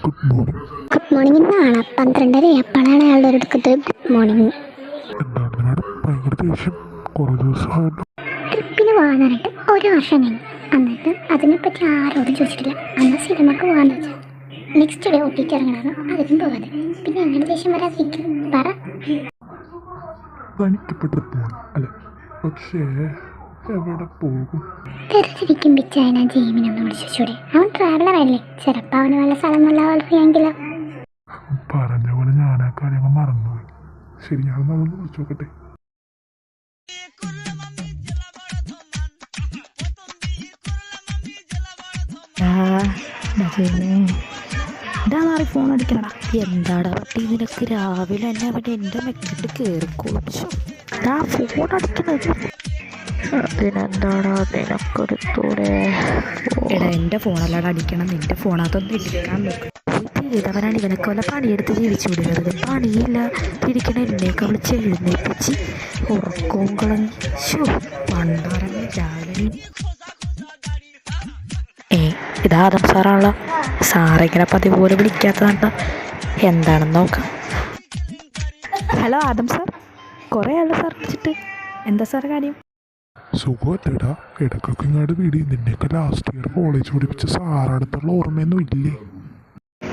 Good morning. Good morning എന്നാണ് 12:30 അപ്പോഴാണ് അയാളുടെ ഒരു എടുക്കത്ത് ഗുഡ് മോർണിംഗ്. എന്താണ് മാഡം ഭയങ്കര ദേഷ്യം? കുറേ ദിവസമായല്ലോ. ട്രിപ്പിന് പോകാനായിട്ട് 1 വർഷം കഴിഞ്ഞു. എന്നിട്ട് അതിനെപ്പറ്റി ആരോടും ചോദിച്ചിട്ടില്ല. അന്ന് സിനിമക്ക് പോകാന്ന് വെച്ചാൽ നെക്സ്റ്റ് ഡേ ഒട്ടിട്ട് ഇറങ്ങണമെന്ന് അതിനും പോകാതെ പിന്നെ എങ്ങനെ ദേഷ്യം വരാതിരിക്കും പറ. എനിക്കിപ്പോൾ ട്രിപ്പ് പോകണം അല്ലേ, പക്ഷേ എവിടെ പോകും? തെറിച്ചിരിക്കും പിച്ചായന ജെയിമിനൊന്ന് വിളിച്ചൂടെ? അവൻ ട്രാവലറല്ലേ, ചിലപ്പോൾ അവന് വല്ല സ്ഥലം നല്ല വളർത്തിയെങ്കിലോ. പറഞ്ഞ പോലെ ഞാൻ ആ കാര്യങ്ങൾ മറന്നുപോയി. ശരി, ഞാൻ നമ്മളൊന്ന് വിളിച്ചു നോക്കട്ടെ. ഫോൺ അടിക്കണടാ. എന്താടാ പട്ടി നിനക്ക് രാവിലെ തന്നെ അവിടെ എൻ്റെ മെക്കിട്ട് കയറിക്കൊളിച്ചു ഫോൺ അടിക്കുന്നത്? അതിനെന്താടാ നിനക്കെടുത്തൂടെ? എടാ എൻ്റെ ഫോണല്ലാടെ അടിക്കണം, നിൻ്റെ ഫോണാത്തൊന്നും ഇരിക്കാൻ ഇതവനാണ് ഇവനൊക്കെ വല്ല പണിയെടുത്ത് ജീവിച്ചു വിടുന്നത്. പണിയില്ല ഇരിക്കണ എന്നെയൊക്കെ വിളിച്ച് എഴുന്നേപ്പിച്ച് ഉറക്കവും കളഞ്ഞ് പണ്ടാറങ്ങി രാവിലെ. ഇത് ആദം സാറാണല്ലോ. സാറിങ്ങനെ പതിവ് പോലെ വിളിക്കാത്തതാണ്ട. എന്താണെന്ന് നോക്കാം. ഹലോ ആദം സാർ, കുറേ ആള് സാർ വിളിച്ചിട്ട്. എന്താ സാർ കാര്യം? സുഖമല്ലേടാ, ഇടയ്ക്കൊക്കെ ഇങ്ങോട്ട് വീടി. നിന്നെയൊക്കെ ലാസ്റ്റ് ഇയർ കോളേജ് പഠിപ്പിച്ച സാറടുത്തുള്ള ഓർമ്മയൊന്നും ഇല്ലേ?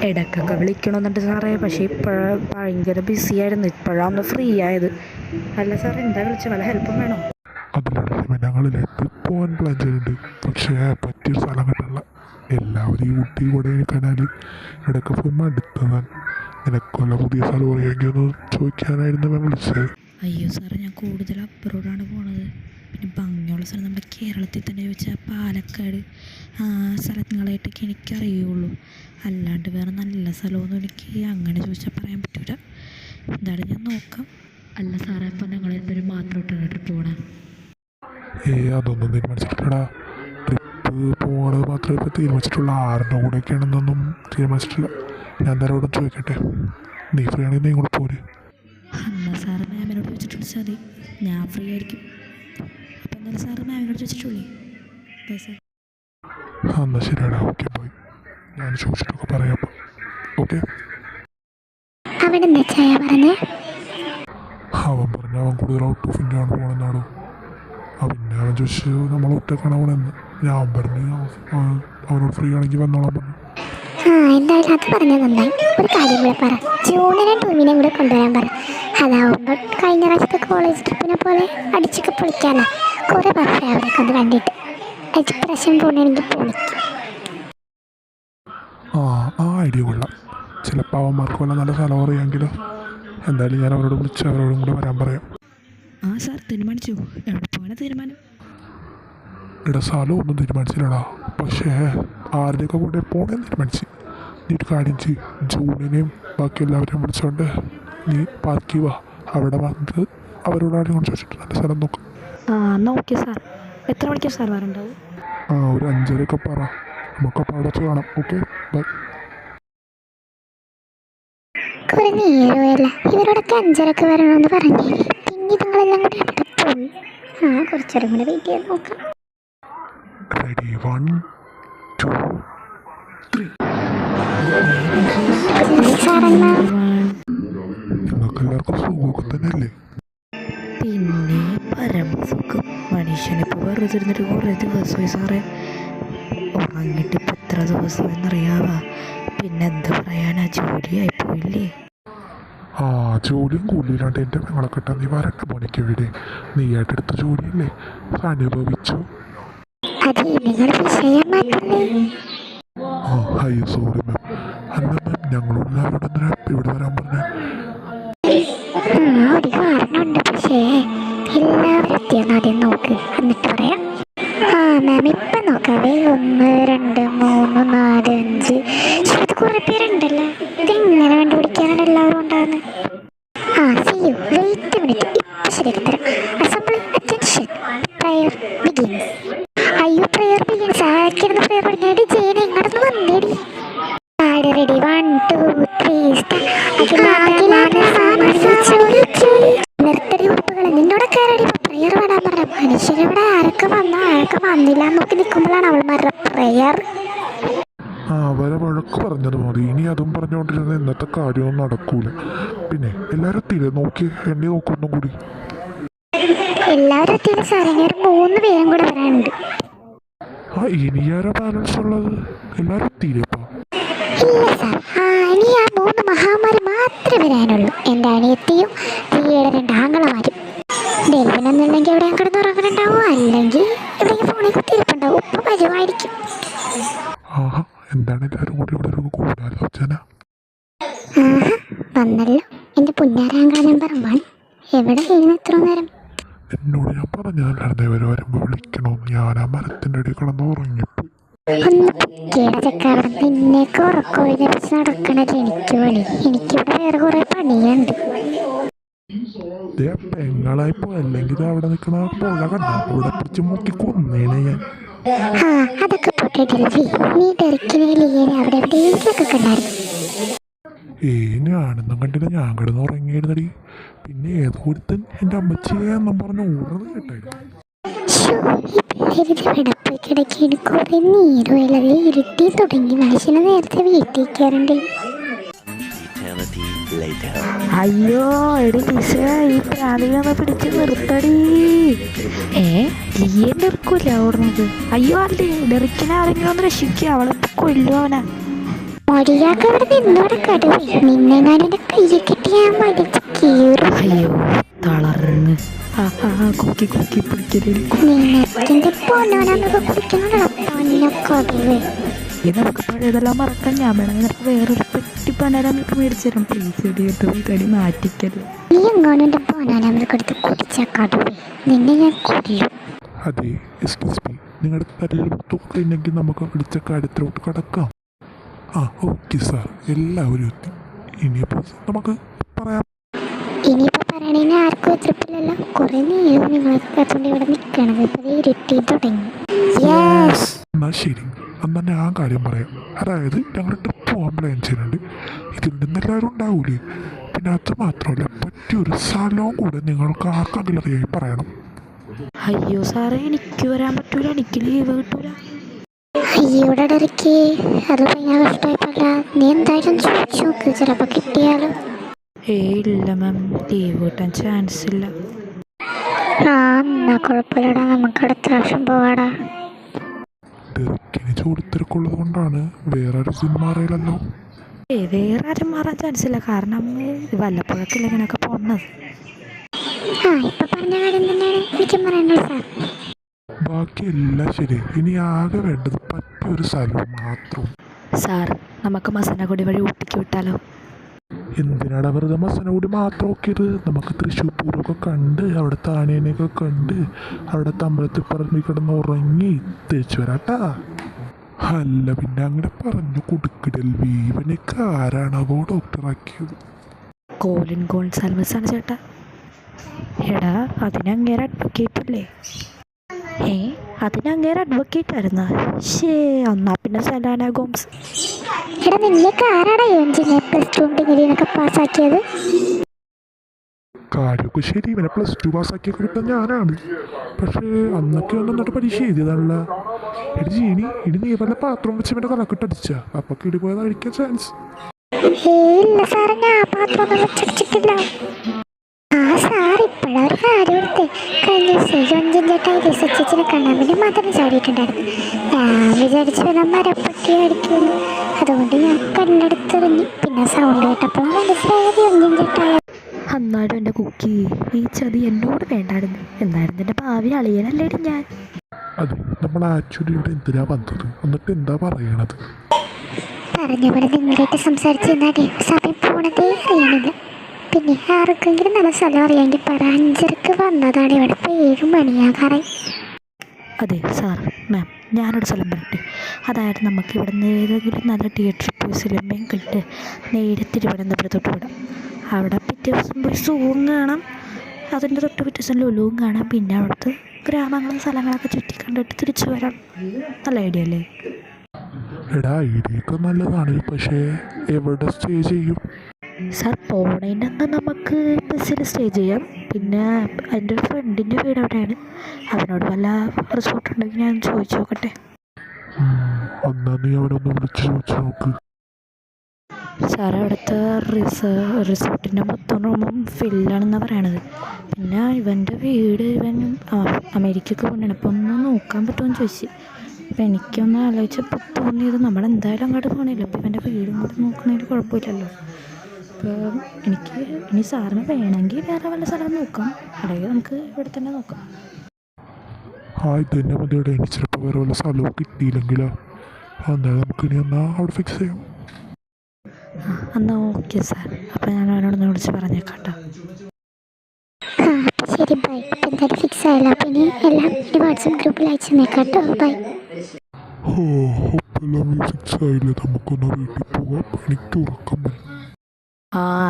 ഇടയ്ക്കൊക്കെ വിളിക്കണമെന്നുണ്ട് സാറേ, പക്ഷേ ഇപ്പോഴും ഭയങ്കര ബിസി ആയിരുന്നു. ഇപ്പോഴാണ് ഫ്രീ ആയത്. അല്ല സാർ എന്താ വിളിച്ചത്? വല്ല ഹെൽപ്പും വേണോ? അതിലൂടെ ഞങ്ങളിലേക്ക് പോകാൻ പ്ലാൻ ചെയ്യുന്നുണ്ട്, പക്ഷേ പറ്റിയൊരു സ്ഥലം കിട്ടില്ല. എല്ലാവരും ഈ ഊട്ടി കൊടൈക്കനാൽ ഇടയ്ക്ക് പോയി മടുത്തതാണ്. നിനക്കൊല്ല പുതിയ സ്ഥലം അറിയാമെങ്കിൽ ഒന്ന് ചോദിക്കാനായിരുന്നു ഞാൻ വിളിച്ചത്. അയ്യോ സാറേ, ഞാൻ കൂടുതൽ അബ്രോഡാണ് പോണത്. പിന്നെ ഭംഗിയുള്ള സ്ഥലം നമ്മുടെ കേരളത്തിൽ തന്നെ ചോദിച്ചാൽ പാലക്കാട് ആ സ്ഥലങ്ങളായിട്ടൊക്കെ എനിക്കറിയുള്ളൂ. അല്ലാണ്ട് വേറെ നല്ല സ്ഥലമൊന്നും എനിക്ക് അങ്ങനെ ചോദിച്ചാൽ പറയാൻ പറ്റൂല. എന്തായാലും ഞാൻ നോക്കാം. അല്ല സാറേ, അപ്പം ഞങ്ങൾ എന്തൊരു മാത്രം ഇട്ടാണ് ട്രിപ്പ് പോകണേ? അതൊന്നും തീരുമാനിച്ചിട്ടില്ലടാ. ട്രിപ്പ് പോകണത് മാത്രമേ ഇപ്പോൾ തീരുമാനിച്ചിട്ടുള്ളൂ. ആരുടെ കൂടെയൊക്കെയാണെന്നൊന്നും തീരുമാനിച്ചിട്ടില്ല. ഞാൻ എന്തായാലും ചോദിക്കട്ടെ. നീ ഫ്രീ ആണെങ്കിൽ നീ കൂടെ പോര്. എന്നാൽ സാറ് മാമിനോട് ചോദിച്ചിട്ട് വിളിച്ചാൽ മതി, ഞാൻ ഫ്രീ ആയിരിക്കും. അപ്പം എന്നാലും സാറ് മാമിനോട് ചോദിച്ചിട്ടുള്ളേ. സാർ എന്നാൽ ശരിയാടാ, ഓക്കെ പോയി. ഞാൻ ചോദിച്ചിട്ടൊക്കെ പറയാം. ഓക്കെ. അവിടെ എന്താ ചായ പറഞ്ഞേ? അവൻ പറഞ്ഞു അവൻ കൂടുതൽ ഔട്ട് ഓഫ് ഇന്ത്യ ആണ് പോകണമെന്നാടോ. പിന്നെ അവൻ ചോദിച്ചു നമ്മൾ ഒറ്റക്കാണ് പോകണമെന്ന്. ഞാൻ പറഞ്ഞു അവനോട് ഫ്രീ ആണെങ്കിൽ വന്നോളാൻ പറഞ്ഞു. എന്തായാലും അത് പറഞ്ഞത് നന്നായി. ഒരു കാര്യം കൂടെ പറ, ജൂണിനെ ടൂമിനെ കൂടെ കൊണ്ടുവരാൻ പറ. അതാവുമ്പോൾ കഴിഞ്ഞ പ്രാവശ്യത്തെ കോളേജ് ട്രിപ്പിനെ പോലെ അടിച്ചൊക്കെ പൊളിക്കാമല്ലോ. കുറേ പറഞ്ഞ അവിടേക്ക് ഒന്ന് കണ്ടിട്ട് എക്സ്പ്രഷൻ പോകണമെങ്കിൽ പൊളിക്കും. ആ ഐഡിയ കൊള്ളാം. ചിലപ്പോൾ അവന്മാർക്ക് വല്ല നല്ല സ്ഥലം അറിയാമെങ്കിലോ. എന്തായാലും ഞാൻ അവരോട് വിളിച്ച് അവരോടും കൂടെ വരാൻ പറയാം. ആ സാർ തീരുമാനിച്ചു? എവിടെ പോകാനാ തീരുമാനം? ഇവിടെ സ്ഥലം ഒന്നും തീരുമാനിച്ചില്ലടാ, പക്ഷേ ആരുടെയൊക്കെ കൂടെ പോകണമെന്ന് തീരുമാനിച്ച്. നീ ഒരു കാര്യം ചെയ്യും, ജൂണിനെയും ബാക്കി എല്ലാവരെയും വിളിച്ചുകൊണ്ട് നീ പാർക്കി വാ. അവിടെ വന്ന് അവരോടാണ് കൊണ്ട് ചോദിച്ചിട്ട് നല്ല സ്ഥലം നോക്കാം. എന്നാൽ ഓക്കെ സാർ. എത്ര മണിക്കാണ് സാർ വരണ്ടാവും? ഒരു 5:30 പറ, നമുക്കപ്പോൾ അവിടെ വെച്ച് കാണാം. Okay, bye. കുറെ നേരമല്ല ഇവരോടൊക്കെ 5:30 വരണമെന്ന് പറഞ്ഞേ. പിന്നെ നിങ്ങളെല്ലാം കൂടി അവിടെ പോയി. കുറച്ചേരം കൂടെ വെയിറ്റ് ചെയ്യാൻ നോക്കാം. റെഡി, 1 2 3. നിങ്ങൾക്ക് എല്ലാവർക്കും സുഖമൊക്കെ തന്നെയല്ലേ? പിന്നെ പരമസുഖം. മനുഷ്യനിപ്പോൾ വെറുതെ ഇരുന്നിട്ട് കുറേ ദിവസമായി സാറേ. ഉറങ്ങിയിട്ട് ഇപ്പം എത്ര ദിവസം എന്നറിയാവാ. പിന്നെന്ത് പറയാനാ, ജോലിയായി പോയില്ലേ? ജോലിയും കൂലിയില്ലാണ്ട് എൻ്റെ പെങ്ങളെ കിട്ടാൻ നീ വരണ്ട മോനിക്ക്. എവിടെ നീ ആയിട്ടെടുത്ത ജോലിയല്ലേ, അനുഭവിച്ചു. അയ്യോ സോറി മാം. അല്ല മാം, ഞങ്ങളെല്ലാവരോടും ഇവിടെ വരാൻ പറഞ്ഞ ഒരു കാരണമുണ്ട്. പക്ഷേ എല്ലാവരും എത്തിയെന്ന് ആദ്യം നോക്ക്, എന്നിട്ട് പറയാം. മാം ഇപ്പം നോക്കാവേ. 1 2 3 4 5. ഇത് കുറേ പേരുണ്ടല്ലോ. ഇതെങ്ങനെ കണ്ടുപിടിക്കാനാണ് എല്ലാവരും ഉണ്ടാകുന്നത്? See you. Wait a minute. ഇപ്പം ശരിയാക്കി തരാം. Assembly attention. Prayer begins. അയ്യോ prayer begins. ആരൊക്കെയായിരുന്നു prayer പഠിക്കാനായിട്ട്? ജയനെ ഇങ്ങോട്ടൊന്ന് വന്നേടി. റെഡി 1 2 3. നിർത്തടി ഉറപ്പുകൾ നിന്നോടൊക്കെ പ്രെയർ പാടാൻ പറഞ്ഞ മനുഷ്യരിവിടെ ആരൊക്കെ വന്നോ ആരൊക്കെ വന്നില്ല നോക്കി നിൽക്കുമ്പോഴാണ് അവൾമാരുടെ പ്രെയർ. അവരെ വഴക്ക് പറഞ്ഞത് മതി. ഇനി അതും പറഞ്ഞുകൊണ്ടിരുന്ന ഇന്നത്തെ കാര്യമൊന്നും നടക്കൂല. പിന്നെ എല്ലാവരും എത്തിയില്ലേ? നോക്കി എണ്ണി നോക്കൊന്നും കൂടി. എല്ലാവരും എത്തിയില്ല സാറേ, ഇനി ഒരു 3 പേരും കൂടെ വരാനുണ്ട്. ഇനിയാരോ ബാലൻസ് ഉള്ളത്? എല്ലാവരും എത്തിയില്ലേ ഇപ്പം? ഇല്ല സാർ, ഇനി ആ 3 മഹാമാരി മാത്രമേ വരാനുള്ളൂ. എൻ്റെ അനിയത്തിയും തീയുടെ 2 ആങ്ങളമാരും. ഡെൽവിനെന്നുണ്ടെങ്കിൽ എവിടെയും കിടന്നുറങ്ങുന്നുണ്ടാവും, അല്ലെങ്കിൽ എവിടെയെങ്കിലും ഫോണിൽ കുത്തിയിരിപ്പുണ്ടാവും. ഉപ്പ് വരുമായിരിക്കും. എന്താണ് എല്ലാവരും കൂടി ഇവിടെ ഒരു കൂടാലോചന? വന്നല്ലോ എൻ്റെ പുന്നാരാങ്കള നമ്പർ 1. എവിടെ കഴിഞ്ഞു എത്ര നേരം? എന്നോട് ഞാൻ പറഞ്ഞല്ലായിരുന്നു ഇവർ വരുമ്പോൾ വിളിക്കണമെന്ന്. ഞാൻ ആ മരത്തിൻ്റെ അടിയിൽ കിടന്ന് ഉറങ്ങിപ്പോയി. ഒന്ന് പൊക്കിയുടെ അവിടെ നിന്നേക്ക് ഉറക്കൊഴിഞ്ഞപ്പിച്ച് നടക്കണത് എനിക്ക് പണി. എനിക്കിവിടെ വേറെ കുറെ പണിയുണ്ട്. പെങ്ങളായിപ്പോ അല്ലെങ്കിൽ അവിടെ നിൽക്കണ പുഴ കണ്ട ഇവിടെ പിടിച്ച് മുക്കി കൊന്നേനെ ഞാൻ. അതൊക്കെ പോട്ടെ ഡെൽവി, നീ ഡെറിക്കിനെ ലിയനെ അവിടെ എവിടെയെങ്കിലൊക്കെ കണ്ടായിരുന്നു? ഞാനൊന്നും കണ്ടില്ല, ഞാൻ കിടന്ന് ഉറങ്ങിയിരുന്നടി. പിന്നെ ഏതോ ഒരുത്തൻ എൻ്റെ അമ്മച്ചിയെ എന്നും പറഞ്ഞ് ഓടുന്നത് കേട്ടായിരുന്നു. പിള്ളേരിടപ്പോയിക്കിടയ്ക്കാണ് കുറെ നീരുള്ളത് ഇരുട്ടി തുടങ്ങി. മനുഷ്യനെ നേരത്തെ വീട്ടിൽ കയറണ്ടേ? അയ്യോ എടി ദിശ, ഈ പ്രാണികളെ പിടിച്ച് നിർത്തടി. ലിയൻ ഡെറിക്കൂല ഓടുന്നത്. അയ്യോ അല്ലേ, ഡെറിക്കിനെ ആരെങ്കിലും ഒന്ന് രക്ഷിക്കുക, അവളെ കൊല്ലുവനാ. മൊരിയാക്ക് അവിടെ നിന്നോടെ കടുവേ, നിന്നെ ഞാൻ എൻ്റെ കയ്യിൽ കിട്ടി ഞാൻ മടിച്ച് കീറും. അയ്യോ തളർന്ന് കുക്കി കുക്കി പിടിക്കലേ. നിനക്കെന്റെ പൊന്നോനൊക്കെ കുടിക്കണോ പൊന്നൊക്കെ? നമുക്ക് പഴയതെല്ലാം മറക്കാൻ. ഞാൻ വേണമെങ്കിൽ നിനക്ക് വേറൊരു പെട്ടി പണരം നമുക്ക് മേടിച്ചു തരാം. പ്ലീസ് എടിയിട്ട് തടി മാറ്റിക്കല്ലേ. നീ എങ്ങോനും എൻ്റെ പൊന്നോനമ്മൾക്ക് എടുത്ത് കുടിച്ച കടുവേ, നിന്നെ ഞാൻ കൊല്ലും. അതെ, എക്സ്ക്യൂസ് മീ, നിങ്ങളുടെ തലയിൽ തുകയില്ലെങ്കിൽ നമുക്ക് വിളിച്ച കാര്യത്തിലോട്ട് കടക്കാം. ഓക്കെ സാർ, എല്ലാവരും എത്തി. ഇനിയിപ്പോൾ നമുക്ക് പറയാം. ഇനിയിപ്പോൾ പറയണേന് ആർക്കും എതിർപ്പില്ലല്ലോ. കുറെ നേരം നിങ്ങളൊക്കെ കേട്ടോണ്ട് ഇവിടെ നിൽക്കണത്. ഇപ്പോൾ ഇരുട്ടി തുടങ്ങി. എന്നാൽ ശരി, എന്നാൽ ഞാൻ കാര്യം പറയാം. അതായത് ഞങ്ങൾ ട്രിപ്പ് പോകാൻ പ്ലാൻ ചെയ്യുന്നുണ്ട്. ഇതിൽ നിന്ന് എല്ലാവരും ഉണ്ടാവൂലേ? പിന്നെ അത് മാത്രമല്ല, പറ്റിയൊരു സ്ഥലവും കൂടെ നിങ്ങൾക്ക് ആർക്കെങ്കിലും അറിയായി പറയണം. അയ്യോ സാറേ, എനിക്ക് വരാൻ പറ്റൂല, എനിക്ക് ലീവ് കിട്ടൂല. അയ്യോടെ ഇടയ്ക്ക് അത് ഭയങ്കര കഷ്ടമായിപ്പല്ല. നീ എന്തായാലും ചോദിച്ചു നോക്ക്, ചിലപ്പോൾ കിട്ടിയാലും. ഇല്ല മാം, ലീവ് കിട്ടാൻ ചാൻസ് ഇല്ല. എന്നാ കുഴപ്പമില്ലടാ, നമുക്ക് അടുത്ത പ്രാവശ്യം പോവാടാ. ഡെറിക്കിന് ചോദിത്തിരക്കുള്ളത് കൊണ്ടാണ്. വേറെ ഒരു സിനിമ അറിയില്ലല്ലോ. വേറെ ആരും മാറാൻ ചാൻസ് ഇല്ല, കാരണം വല്ലപ്പോഴൊക്കെ ഇങ്ങനെയൊക്കെ പോണത്. ഇപ്പൊ പറഞ്ഞ കാര്യം തന്നെയാണ് എനിക്കും പറയാനുള്ളത് സാർ. ബാക്കി എല്ലാം ശരി. ഇനി ആകെ വേണ്ടത് പറ്റിയൊരു സ്ഥലം മാത്രം. സാർ, നമുക്ക് മസനഗുഡി വഴി ഊട്ടിക്ക് വിട്ടാലോ? എന്തിനാണ് വെറുതെ മസനഗുഡി മാത്രം നോക്കിയത്? നമുക്ക് തൃശ്ശൂർ പൂരമൊക്കെ കണ്ട് അവിടെ താനേനെയൊക്കെ കണ്ട് അവിടെ അമ്പലത്തിൽ പറഞ്ഞ് കിടന്ന് ഉറങ്ങി തിരിച്ചു വരാട്ടാ. അല്ല പിന്നെ അങ്ങനെ പറഞ്ഞു കൊടുക്കിടൽവി. ഇവനൊക്കെ ആരാണാവോ ഡോക്ടറാക്കിയത്? കോലിൻ ഗോൺസാൽവസ് ആണ് ചേട്ടാ. എടാ, അതിനങ്ങേരെ അഡ്വക്കേറ്റ് അല്ലേ? അതിനങ്ങേരെ അഡ്വക്കേറ്റ് ആയിരുന്ന? എന്നാ പിന്നെ സെലാന ഗോംസ്. എടാ, നിന്നേക്ക് ആരാടാ +2 ഡിഗ്രിയൊക്കെ പാസ്സാക്കിയത്? കാര്യമൊക്കെ ശരി, ഇവനെ +2 പാസ്സാക്കിയൊക്കെ കിട്ടാൻ ഞാനാണ്. പക്ഷേ അന്നൊക്കെ ഒന്നിട്ട് പരീക്ഷ എഴുതിയതല്ല. എടി ജീനി, ഇനി നീ വല്ല പാത്രം വെച്ച് ഇവൻ്റെ തലക്കിട്ടടിച്ച അപ്പൊ കിടിപോയത് അഴിക്കാൻ ചാൻസ്. ഇല്ല സാറേ, ഞാൻ പാത്രമൊന്നും വെച്ചടിച്ചിട്ടില്ല. സാർ ഇപ്പോഴൊരു കാര്യം എടുത്ത് കഴിഞ്ഞ ദിവസം ജോഞ്ചൻ ചേട്ടായി ലിസച്ചിനെ കാണാൻ വേണ്ടി മാത്രം ചാടിയിട്ടുണ്ടായിരുന്നു. ഞാൻ വിചാരിച്ചു വല്ല മരപ്പട്ടി അടിക്കുന്നു. അതുകൊണ്ട് ഞാൻ കണ്ണെടുത്തെറിഞ്ഞു. പിന്നെ സൗണ്ട് കേട്ടപ്പോൾ മനസ്സിലായത് ജോഞ്ചൻ ചേട്ടായ. എന്നാലും എൻ്റെ കുക്കി, ഈ ചതി എന്നോട് വേണ്ടായിരുന്നു. എന്നായിരുന്നു എൻ്റെ ഭാവി അളിയനല്ലേടി ഞാൻ. അതെ, നമ്മൾ ആക്ച്വലി ഇവിടെ എന്തിനാ വന്നത്, എന്നിട്ട് എന്താ പറയണത്? പറഞ്ഞവിടെ നിങ്ങളായിട്ട് സംസാരിച്ചിരുന്നാലേ സമയം പോണതേ അറിയണില്ല. പിന്നെ ആർക്കെങ്കിലും നല്ല സ്ഥലം അറിയാമെങ്കിൽ പറ. 5:30 വന്നതാണ്, ഇവിടെ 7 മണിയാകാറായി. അതെ സാർ, മാം ഞാനൊരു സ്ഥലം പറയട്ടെ. അതായത് നമുക്ക് ഇവിടെ നിന്ന് ഏതെങ്കിലും നല്ല തിയേറ്ററിൽ പോയി സിനിമയും കണ്ട് നേരെ തിരുവനന്തപുരത്തോട്ട് വിടാം. അവിടെ പിറ്റേ ദിവസം പോയി സൂവും കാണാം, അതിൻ്റെ തൊട്ട് പിറ്റേ ദിവസം ലുലുവും കാണാം. പിന്നെ അവിടുത്തെ ഗ്രാമങ്ങളും സ്ഥലങ്ങളൊക്കെ ചുറ്റി കണ്ടിട്ട് തിരിച്ചു വരാം. നല്ല ഐഡിയ അല്ലേ? എടാ, ഐഡിയൊക്കെ നല്ലതാണ്, പക്ഷേ എവിടെ സ്റ്റേ ചെയ്യും? സാർ, പോണതിൻ്റെ അന്ന് നമുക്ക് ബസ്സിൽ സ്റ്റേ ചെയ്യാം. പിന്നെ എൻ്റെ ഒരു ഫ്രണ്ടിൻ്റെ വീട് അവിടെയാണ്. അവനോട് വല്ല റിസോർട്ട് ഉണ്ടെങ്കിൽ ഞാൻ ചോദിച്ചു നോക്കട്ടെ. എന്നാ നീ അവനൊന്ന് വിളിച്ച് ചോദിച്ചു നോക്ക്. സാർ അവിടുത്തെ റിസോർട്ടിൻ്റെ മൊത്തം റൂമും ഫില്ലാണെന്നാണ് പറയണത്. പിന്നെ ഇവൻ്റെ വീട് അമേരിക്കയ്ക്ക് കൊണ്ടുവരണം. അപ്പോൾ ഒന്ന് നോക്കാൻ പറ്റുമെന്ന് ചോദിച്ചു. അപ്പം എനിക്കൊന്ന് ആലോചിച്ചപ്പോൾ തോന്നിയത് നമ്മളെന്തായാലും അങ്ങോട്ട് പോകണമല്ലോ. അപ്പോൾ ഇവൻ്റെ വീടും കൂടെ നോക്കണതിൽ കുഴപ്പമില്ലല്ലോ. അപ്പോൾ എനിക്ക് ഇനി സാറിന് വേണമെങ്കിൽ വേറെ വല്ല സ്ഥലം നോക്കാം, അല്ലെങ്കിൽ നമുക്ക് ഇവിടെ തന്നെ നോക്കാം. ഇത് തന്നെ മതിയുടെ. ഇനി ചിലപ്പോൾ വേറെ വല്ല സ്ഥലവും കിട്ടിയില്ലെങ്കിലോ, എന്തായാലും നമുക്ക് ഇനി എന്നാൽ അവിടെ ഫിക്സ് ചെയ്യാം. എന്നാൽ ഓക്കെ സാർ. അപ്പം ഞാൻ അവനോടൊന്ന് വിളിച്ച് പറഞ്ഞേക്കാം കേട്ടോ. അപ്പം ശരി, ബൈ. അപ്പം എന്തായാലും ഫിക്സ് ആയല്ലോ. അപ്പം ഇനി എല്ലാം ഒരു വാട്സപ്പ് ഗ്രൂപ്പിൽ അയച്ചു തന്നേക്കാം കേട്ടോ. ബൈ. എല്ലാം ഫിക്സ് ആയില്ലേ, നമുക്കൊന്ന് വീട്ടിൽ പോവാം. എനിക്ക് ഉറക്കം വരും.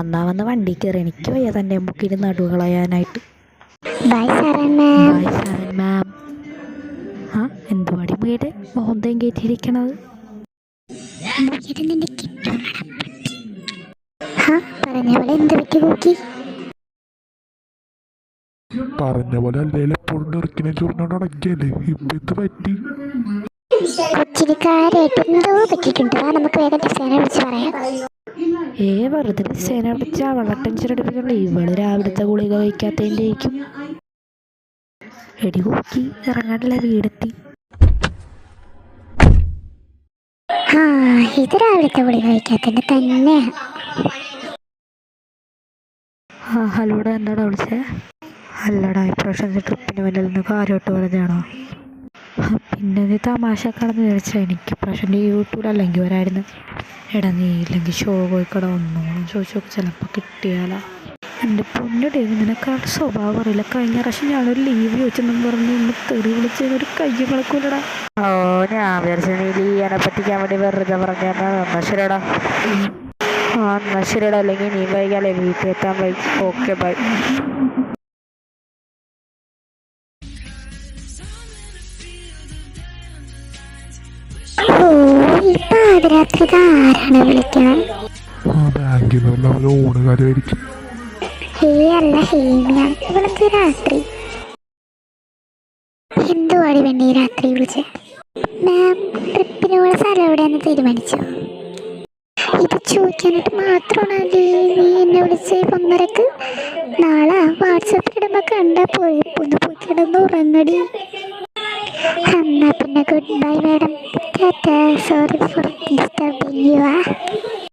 എന്നാൽ വന്ന് വണ്ടി കയറി. എനിക്ക് വയ്യ തൻ്റെ മുക്കിൽ നടുകളയാനായിട്ട്. By സാറൻ ma'am. ബൈ സാറൻ മാം. എന്തുവാടി വീട് മോന്തയും കയറ്റിയിരിക്കണത്? പറഞ്ഞ പോലെ എന്ത് പറ്റി നോക്കി? പറഞ്ഞ പോലെ അല്ലേലും എപ്പോഴും ഇറക്കിനെ ചൂർന്നോണ്ട് അടക്കിയല്ലേ, ഇപ്പൊ ഇത് പറ്റി. കൊച്ചിന് കാര്യമായിട്ട് എന്തോ പറ്റിയിട്ടുണ്ട്. നമുക്ക് വേഗം ഡിസൈനെ വിളിച്ച് പറയാം. വെറുതെ ഡിസൈനെ വിളിച്ച് അവളെ ടെൻഷൻ എടുപ്പിക്കണല്ലോ. ഇവള് രാവിലത്തെ ഗുളിക കഴിക്കാത്തതിൻ്റെ ആയിരിക്കും. എടി നോക്കി ഇറങ്ങാനുള്ള വീടെത്തി. ഇത് രാവിലത്തെ ഗുളിക കഴിക്കാത്തതിൻ്റെ തന്നെ. ഹലോടാ, എന്താടാ വിളിച്ചേ? അല്ലടാ, ഇപ്രാവശ്യം ട്രിപ്പിന് വല്ലതും കാര്യമായിട്ട് പറഞ്ഞാണോ? പിന്നെ നീ തമാശക്കാണെന്ന് വിചാരിച്ചാൽ എനിക്ക് ഇപ്രാവശ്യം ലീവ് കിട്ടൂല, അല്ലെങ്കിൽ വരായിരുന്നു. എടാ നീ ഇല്ലെങ്കിൽ ഷോ പോയിക്കട ഒന്നോളം ചോദിച്ചു നോക്കി, ചിലപ്പോൾ കിട്ടിയാലാ. എൻ്റെ പൊന്നു ഡേവി, നിനക്കാളുടെ സ്വഭാവം അറിയില്ല. കഴിഞ്ഞ പ്രാവശ്യം ഞാനൊരു ലീവ് ചോദിച്ചെന്നും പറഞ്ഞ് ഇന്ന് തെറി വിളിച്ചൊരു കൈ കളക്കൂലടാ. ഞാൻ വിചാരിച്ചു നീ ലീവിനെ പറ്റിക്കാൻ വേണ്ടി വെറുതെ പറഞ്ഞാൽ. എന്നാൽ ശരിടാ. എന്നാൽ ശരിടാ, അല്ലെങ്കിൽ നീ വൈകാലേ വീട്ടിലെത്താൻ വൈ. Okay bye. പാതിരാത്രി ആരാണ് വിളിക്കാൻ? ബാങ്കിൽ നിന്ന് അവർ ഊണുകാരായിരിക്കും. അല്ല ഹേമിയ, ഇവളെന്ത് രാത്രി? എന്തുവാടി വേണ്ടി രാത്രി വിളിച്ചേ? മാം, ട്രിപ്പിന് പോണ സ്ഥലം എവിടെയാണെന്ന് തീരുമാനിച്ചോ? ഇത് ചോദിക്കാനായിട്ട് മാത്രമാണല്ലേ നീ എന്നെ വിളിച്ചേ 1:30? നാളെ വാട്സാപ്പിൽ ഇടുമ്പോൾ കണ്ടാ പോയി കിടന്ന് ഉറങ്ങടി. എന്നാ പിന്നെ goodbye madam. Sorry for disturbing U.